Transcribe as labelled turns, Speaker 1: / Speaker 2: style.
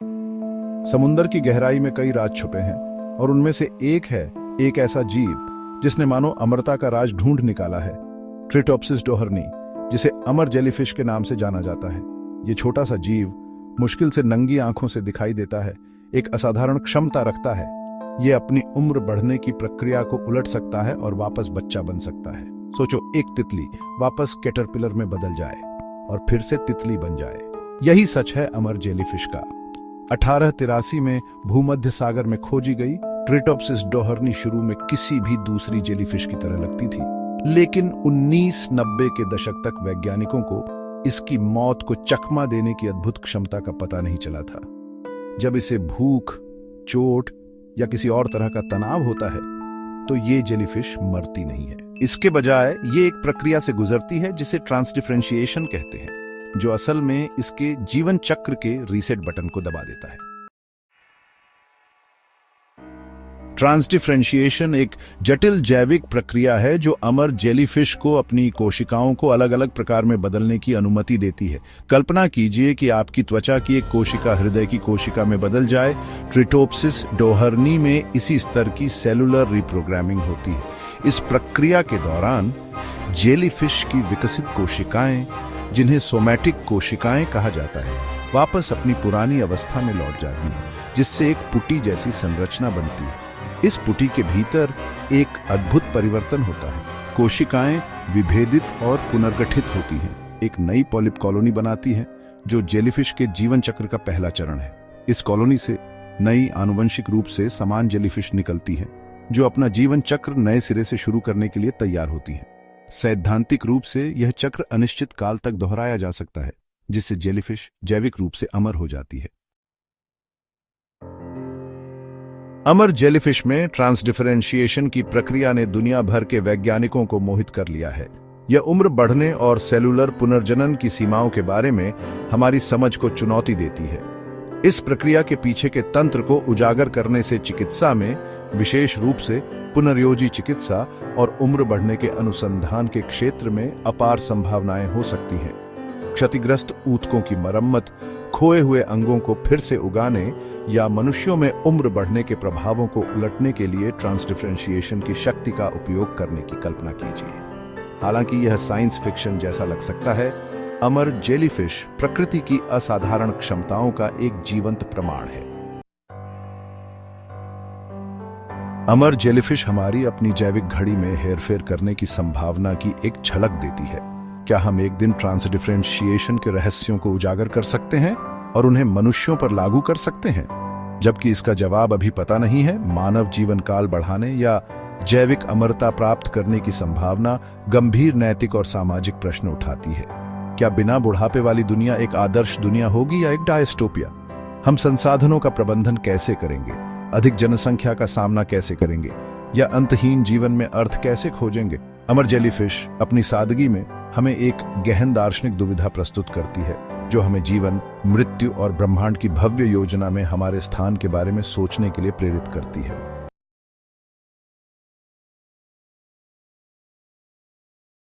Speaker 1: समुंदर की गहराई में कई राज छुपे हैं और उनमें से एक है एक ऐसा जीव जिसने मानो अमरता का राज ढूंढ निकाला है, ट्रिटोप्सिस डोहर्नी, जिसे अमर जेलीफिश के नाम से जाना जाता है। ये छोटा सा जीव मुश्किल से नंगी आंखों से दिखाई देता है, एक असाधारण क्षमता रखता है। ये अपनी उम्र बढ़ने की प्रक्रिया को उलट सकता है और वापस बच्चा बन सकता है। सोचो, एक तितली वापस कैटरपिलर में बदल जाए और फिर से तितली बन जाए। यही सच है अमर जेलीफिश का। 1883 में भूमध्य सागर में खोजी गई ट्रिटोप्सिस डोहर्नी शुरू में किसी भी दूसरी जेलीफिश की तरह लगती थी, लेकिन 1990 के दशक तक वैज्ञानिकों को इसकी मौत को चकमा देने की अद्भुत क्षमता का पता नहीं चला था। जब इसे भूख, चोट या किसी और तरह का तनाव होता है तो ये जेलीफिश मरती नहीं है। इसके बजाय ये एक प्रक्रिया से गुजरती है जिसे ट्रांसडिफरेंशिएशन कहते हैं, जो असल में इसके जीवन चक्र के रीसेट बटन को दबा देता है। ट्रांसडिफरेंशिएशन एक जटिल जैविक प्रक्रिया है जो अमर जेलीफिश को अपनी कोशिकाओं को अलग अलग प्रकार में बदलने की अनुमति देती है। कल्पना कीजिए कि आपकी त्वचा की एक कोशिका हृदय की कोशिका में बदल जाए। ट्रिटोप्सिस डोहर्नी में इसी स्तर की सेलुलर रिप्रोग्रामिंग होती है। इस प्रक्रिया के दौरान जेलीफिश की विकसित कोशिकाएं, जिन्हें सोमैटिक कोशिकाएं कहा जाता है, वापस अपनी पुरानी अवस्था में लौट जाती हैं, जिससे एक पुटी जैसी संरचना बनती है। इस पुटी के भीतर एक अद्भुत परिवर्तन होता है। कोशिकाएं विभेदित और पुनर्गठित होती हैं, एक नई पॉलिप कॉलोनी बनाती हैं, जो जेलीफिश के जीवन चक्र का पहला चरण है। इस कॉलोनी से नई आनुवंशिक रूप से समान जेलीफिश निकलती हैं, जो अपना जीवन चक्र नए सिरे से शुरू करने के लिए तैयार होती हैं। सैद्धांतिक रूप से यह चक्र अनिश्चित काल तक दोहराया जा सकता है, जिससे जेलीफिश जैविक रूप से अमर हो जाती है। अमर जेलीफिश में ट्रांसडिफरेंशिएशन की प्रक्रिया ने दुनिया भर के वैज्ञानिकों को मोहित कर लिया है। यह उम्र बढ़ने और सेलुलर पुनर्जनन की सीमाओं के बारे में हमारी समझ को चुनौती देती है। इस प्रक्रिया के पीछे के तंत्र को उजागर करने से चिकित्सा में, विशेष रूप से पुनर्योजी चिकित्सा और उम्र बढ़ने के अनुसंधान के क्षेत्र में अपार संभावनाएं हो सकती हैं। क्षतिग्रस्त ऊतकों की मरम्मत, खोए हुए अंगों को फिर से उगाने या मनुष्यों में उम्र बढ़ने के प्रभावों को उलटने के लिए ट्रांसडिफरेंशिएशन की शक्ति का उपयोग करने की कल्पना कीजिए। हालांकि यह साइंस फिक्शन जैसा लग सकता है, अमर जेलीफिश प्रकृति की असाधारण क्षमताओं का एक जीवंत प्रमाण है। अमर जेलीफिश हमारी अपनी जैविक घड़ी में हेरफेर करने की संभावना की एक झलक देती है। क्या हम एक दिन ट्रांसडिफरेंशिएशन के रहस्यों को उजागर कर सकते हैं और उन्हें मनुष्यों पर लागू कर सकते हैं? जबकि इसका जवाब अभी पता नहीं है, मानव जीवन काल बढ़ाने या जैविक अमरता प्राप्त करने की संभावना गंभीर नैतिक और सामाजिक प्रश्न उठाती है। क्या बिना बुढ़ापे वाली दुनिया एक आदर्श दुनिया होगी या एक डायस्टोपिया? हम संसाधनों का प्रबंधन कैसे करेंगे, अधिक जनसंख्या का सामना कैसे करेंगे, या अंतहीन जीवन में अर्थ कैसे खोजेंगे? अमर जेलीफिश अपनी सादगी में हमें एक गहन दार्शनिक दुविधा प्रस्तुत करती है, जो हमें जीवन, मृत्यु और ब्रह्मांड की भव्य योजना में हमारे स्थान के बारे में सोचने के लिए प्रेरित करती है।